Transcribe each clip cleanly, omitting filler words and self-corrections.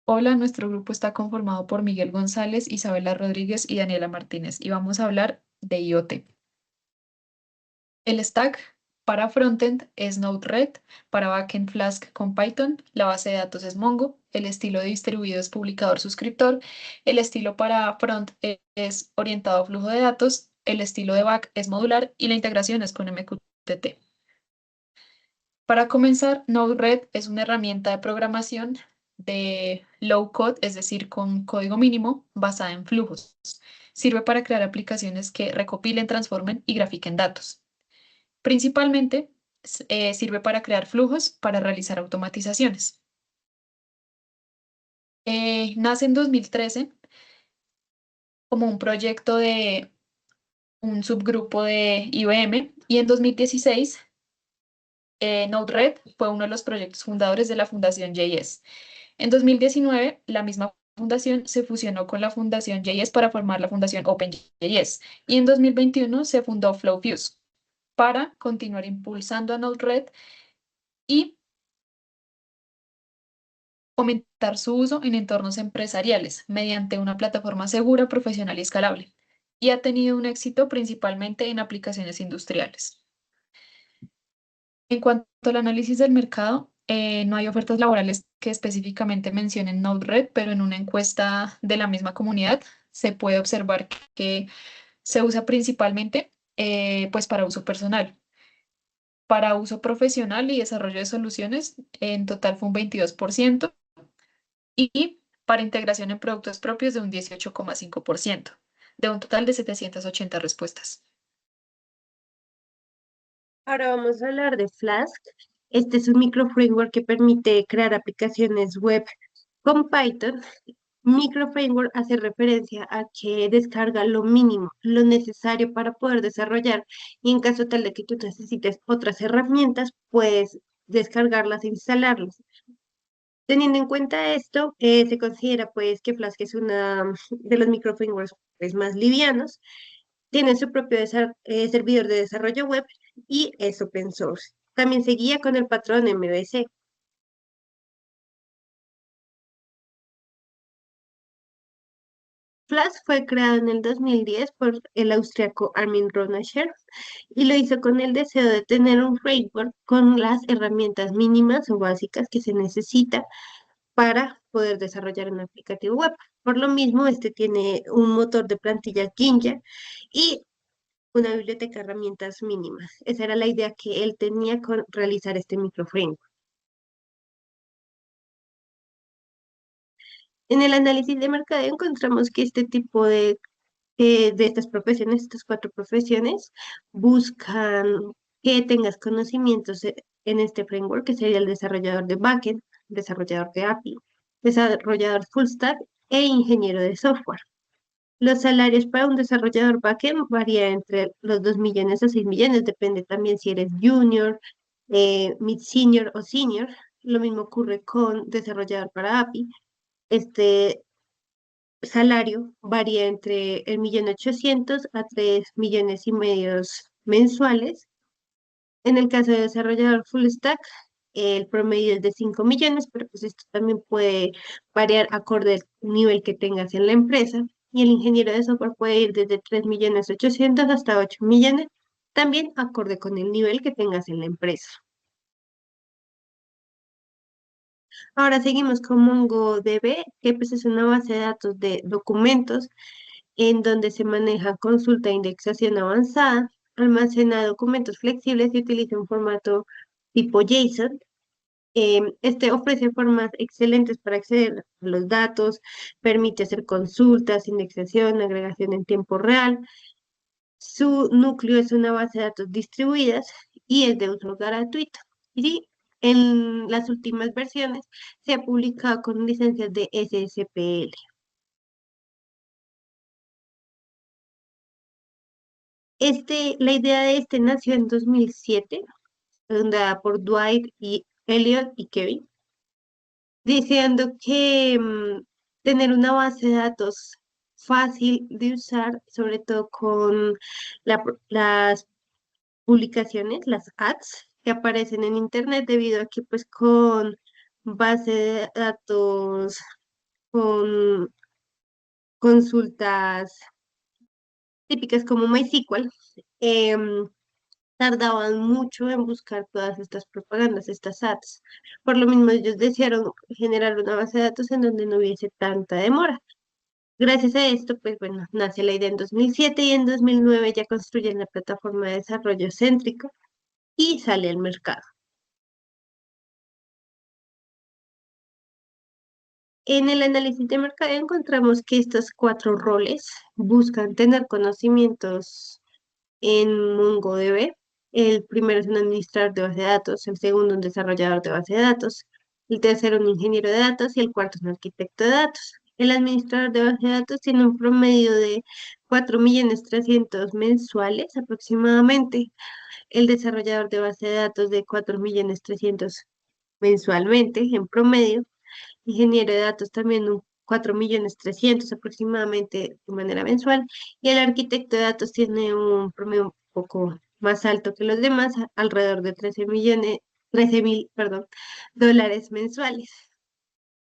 Hola, nuestro grupo está conformado por Miguel González, Isabela Rodríguez y Daniela Martínez y vamos a hablar de IoT. El stack para frontend es Node-RED, para backend Flask con Python, la base de datos es Mongo, el estilo de distribuido es publicador-suscriptor, el estilo para front es orientado a flujo de datos, el estilo de back es modular y la integración es con MQTT. Para comenzar, Node-RED es una herramienta de programación de low code, es decir, con código mínimo, basada en flujos. Sirve para crear aplicaciones que recopilen, transformen y grafiquen datos. Principalmente, sirve para crear flujos para realizar automatizaciones. Nace en 2013 como un proyecto de un subgrupo de IBM y en 2016 Node-RED fue uno de los proyectos fundadores de la Fundación JS. En 2019, la misma fundación se fusionó con la Fundación JS para formar la Fundación OpenJS y en 2021 se fundó FlowFuse para continuar impulsando a Node-RED y aumentar su uso en entornos empresariales mediante una plataforma segura, profesional y escalable. Y ha tenido un éxito principalmente en aplicaciones industriales. En cuanto al análisis del mercado, no hay ofertas laborales que específicamente mencionen Node-RED, pero en una encuesta de la misma comunidad se puede observar que se usa principalmente pues para uso personal. Para uso profesional y desarrollo de soluciones, en total fue un 22% y para integración en productos propios de un 18,5% de un total de 780 respuestas. Ahora vamos a hablar de Flask. Este es un microframework que permite crear aplicaciones web con Python. Microframework hace referencia a que descarga lo mínimo, lo necesario para poder desarrollar y en caso tal de que tú necesites otras herramientas, puedes descargarlas e instalarlas. Teniendo en cuenta esto, se considera pues que Flask es una de los microframeworks pues, más livianos. Tiene su propio servidor de desarrollo web y es open source. También se guía con el patrón MVC. Flask fue creado en el 2010 por el austriaco Armin Ronascher y lo hizo con el deseo de tener un framework con las herramientas mínimas o básicas que se necesita para poder desarrollar un aplicativo web. Por lo mismo, este tiene un motor de plantillas Jinja y una biblioteca de herramientas mínimas. Esa era la idea que él tenía con realizar este microframework. En el análisis de mercado encontramos que este tipo de estas profesiones, estas cuatro profesiones, buscan que tengas conocimientos en este framework, que sería el desarrollador de backend, desarrollador de API, desarrollador full stack e ingeniero de software. Los salarios para un desarrollador backend varían entre los 2 millones a 6 millones, depende también si eres junior, mid senior o senior. Lo mismo ocurre con desarrollador para API. Este salario varía entre el 1.800.000 a 3,5 millones mensuales. En el caso de desarrollador full stack, el promedio es de 5 millones, pero pues esto también puede variar acorde al nivel que tengas en la empresa. Y el ingeniero de software puede ir desde 3,8 millones hasta 8 millones, también acorde con el nivel que tengas en la empresa. Ahora seguimos con MongoDB, que pues es una base de datos de documentos en donde se maneja consulta e indexación avanzada, almacena documentos flexibles y utiliza un formato tipo JSON. Este ofrece formas excelentes para acceder a los datos, permite hacer consultas, indexación, agregación en tiempo real. Su núcleo es una base de datos distribuidas y es de uso gratuito. Y en las últimas versiones se ha publicado con licencias de SSPL. La idea de este nació en 2007, fundada por Dwight y Elliot y Kevin, diciendo que tener una base de datos fácil de usar, sobre todo con las publicaciones, las ads que aparecen en internet, debido a que pues con base de datos con consultas típicas como MySQL, em, tardaban mucho en buscar todas estas propagandas, estas ads. Por lo mismo, ellos desearon generar una base de datos en donde no hubiese tanta demora. Gracias a esto, pues bueno, nace la idea en 2007 y en 2009 ya construyen la plataforma de desarrollo céntrico y sale al mercado. En el análisis de mercado encontramos que estos cuatro roles buscan tener conocimientos en MongoDB. El primero es un administrador de base de datos, el segundo un desarrollador de base de datos, el tercero un ingeniero de datos y el cuarto es un arquitecto de datos. El administrador de base de datos tiene un promedio de 4.300.000 mensuales aproximadamente. El desarrollador de base de datos de 4.300.000 mensualmente en promedio. Ingeniero de datos también un 4.300.000 aproximadamente de manera mensual. Y el arquitecto de datos tiene un promedio un poco más alto que los demás, alrededor de 13.000, perdón, dólares mensuales.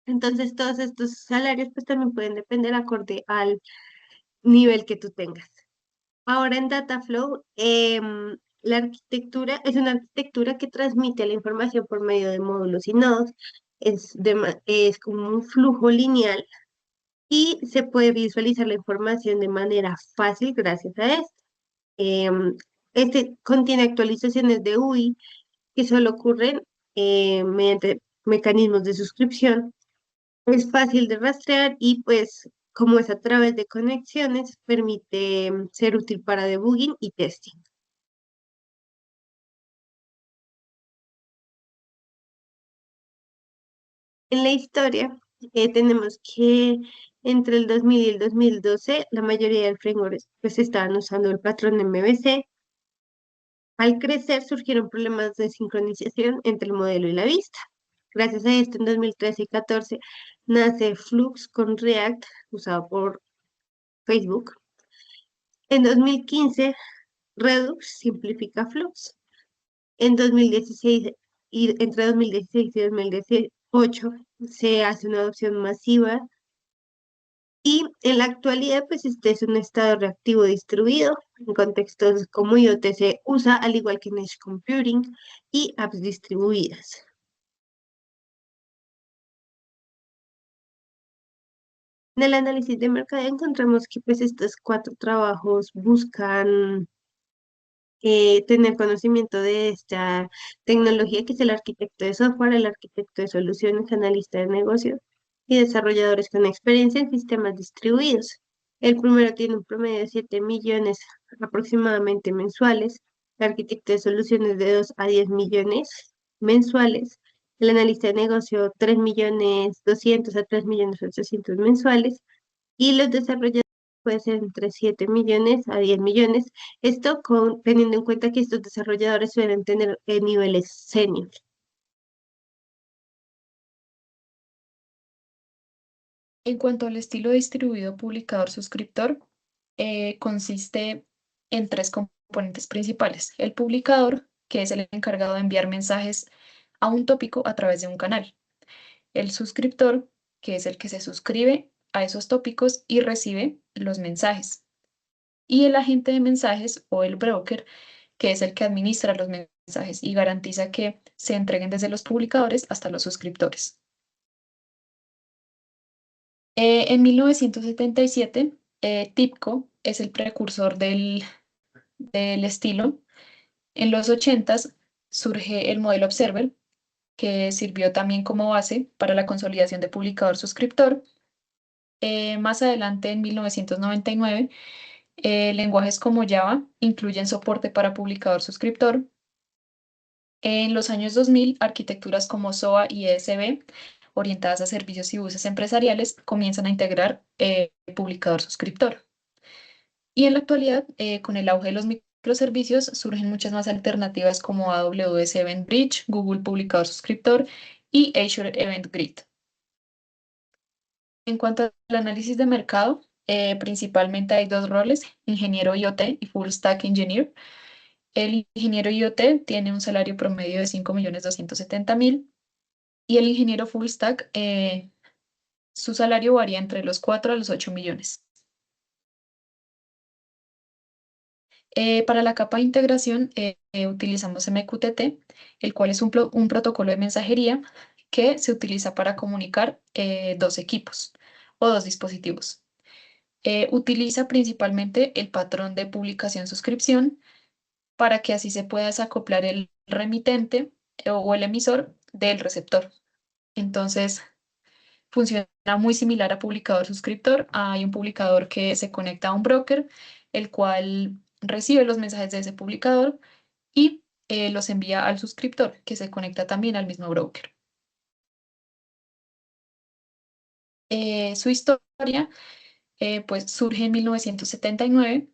Entonces, todos estos salarios pues también pueden depender acorde al nivel que tú tengas. Ahora en Dataflow, la arquitectura es una arquitectura que transmite la información por medio de módulos y nodos. Es como un flujo lineal y se puede visualizar la información de manera fácil gracias a esto. Em, este contiene actualizaciones de UI que solo ocurren mediante mecanismos de suscripción. Es fácil de rastrear y pues como es a través de conexiones, permite ser útil para debugging y testing. En la historia tenemos que entre el 2000 y el 2012 la mayoría de frameworks pues estaban usando el patrón MVC. Al crecer surgieron problemas de sincronización entre el modelo y la vista. Gracias a esto, en 2013 y 2014 nace Flux con React, usado por Facebook. En 2015, Redux simplifica Flux. En 2016 y entre 2016 y 2018 se hace una adopción masiva y en la actualidad pues este es un estado reactivo distribuido en contextos como IoT se usa al igual que en Edge Computing y apps distribuidas. En el análisis de mercado encontramos que pues estos cuatro trabajos buscan tener conocimiento de esta tecnología que es el arquitecto de software, el arquitecto de soluciones, analista de negocio y desarrolladores con experiencia en sistemas distribuidos. El primero tiene un promedio de 7 millones aproximadamente mensuales, el arquitecto de soluciones de 2 a 10 millones mensuales, el analista de negocio 3.200.000 a 3.800.000 mensuales y los desarrolladores pueden ser entre 7 millones a 10 millones. Esto teniendo en cuenta que estos desarrolladores suelen tener niveles senior. En cuanto al estilo distribuido publicador-suscriptor, consiste en tres componentes principales. El publicador, que es el encargado de enviar mensajes a un tópico a través de un canal. El suscriptor, que es el que se suscribe a esos tópicos y recibe los mensajes. Y el agente de mensajes o el broker, que es el que administra los mensajes y garantiza que se entreguen desde los publicadores hasta los suscriptores. En 1977, TIBCO es el precursor del estilo. En los 80 surge el modelo Observer, que sirvió también como base para la consolidación de publicador-suscriptor. Más adelante, en 1999, lenguajes como Java incluyen soporte para publicador-suscriptor. En los años 2000, arquitecturas como SOA y ESB, orientadas a servicios y buses empresariales, comienzan a integrar publicador-suscriptor. Y en la actualidad, con el auge de los microservicios, surgen muchas más alternativas como AWS Event Bridge, Google Publicador Suscriptor y Azure Event Grid. En cuanto al análisis de mercado, principalmente hay dos roles, ingeniero IoT y Full Stack Engineer. El ingeniero IoT tiene un salario promedio de 5.270.000 y el ingeniero Full Stack Su salario varía entre los 4 a los 8 millones. Para la capa de integración utilizamos MQTT, el cual es un protocolo de mensajería que se utiliza para comunicar dos equipos o dos dispositivos. Utiliza principalmente el patrón de publicación-suscripción para que así se pueda desacoplar el remitente o el emisor del receptor. Entonces, funciona muy similar a publicador-suscriptor. Hay un publicador que se conecta a un broker, el cual recibe los mensajes de ese publicador y los envía al suscriptor, que se conecta también al mismo broker. Su historia pues surge en 1979.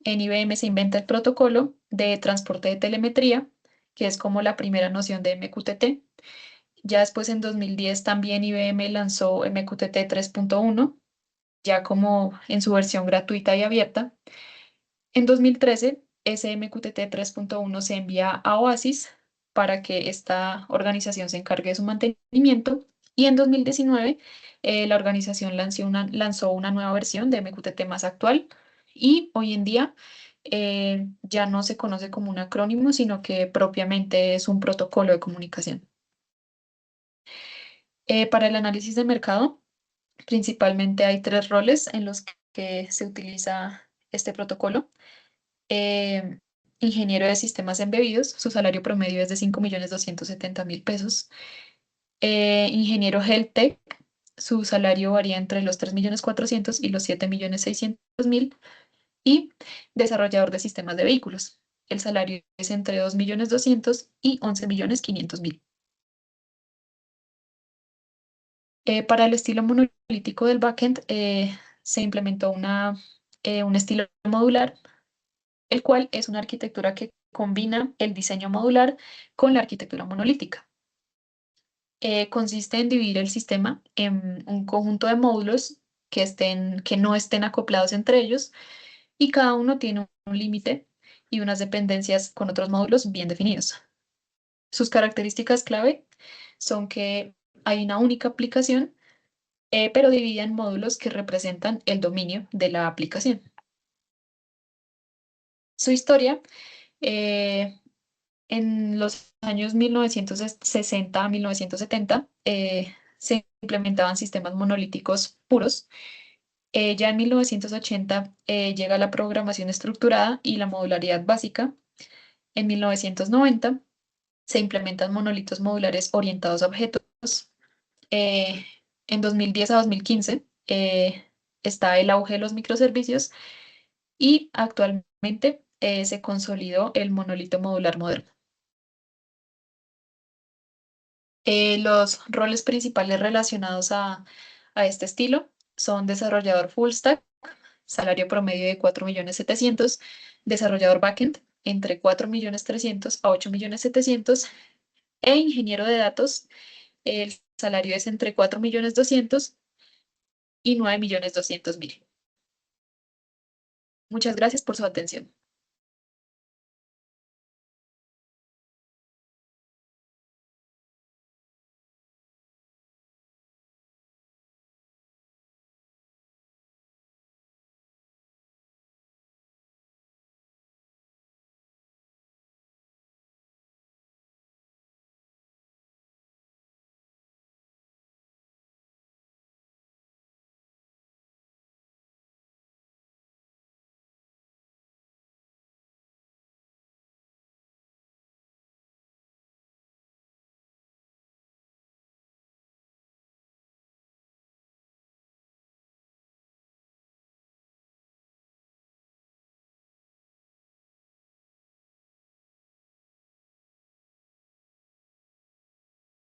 En IBM se inventa el protocolo de transporte de telemetría, que es como la primera noción de MQTT. Ya después en 2010 también IBM lanzó MQTT 3.1, ya como en su versión gratuita y abierta. En 2013, ese MQTT 3.1 se envía a Oasis para que esta organización se encargue de su mantenimiento. Y en 2019, la organización lanzó una nueva versión de MQTT más actual y hoy en día ya no se conoce como un acrónimo, sino que propiamente es un protocolo de comunicación. Para el análisis de mercado, principalmente hay tres roles en los que se utiliza este protocolo. eh, Ingeniero de sistemas embebidos, su salario promedio es de 5.270.000 pesos. Ingeniero Health Tech, su salario varía entre los 3.400.000 y los 7.600.000. Y desarrollador de sistemas de vehículos, el salario es entre 2.200.000 y 11.500.000. Para el estilo monolítico del backend, se implementó un estilo modular, el cual es una arquitectura que combina el diseño modular con la arquitectura monolítica. Consiste en dividir el sistema en un conjunto de módulos que no estén acoplados entre ellos y cada uno tiene un límite y unas dependencias con otros módulos bien definidos. Sus características clave son que hay una única aplicación, pero dividida en módulos que representan el dominio de la aplicación. Su historia, eh, en los años 1960 a 1970, se implementaban sistemas monolíticos puros. Ya en 1980 llega la programación estructurada y la modularidad básica. En 1990 se implementan monolitos modulares orientados a objetos. Eh, en 2010 a 2015 está el auge de los microservicios y actualmente se consolidó el monolito modular moderno. Los roles principales relacionados a este estilo son desarrollador full stack, salario promedio de 4.700.000, desarrollador backend entre 4.300.000 a 8.700.000 e ingeniero de datos, el salario es entre 4.200.000 y 9.200.000. Muchas gracias por su atención.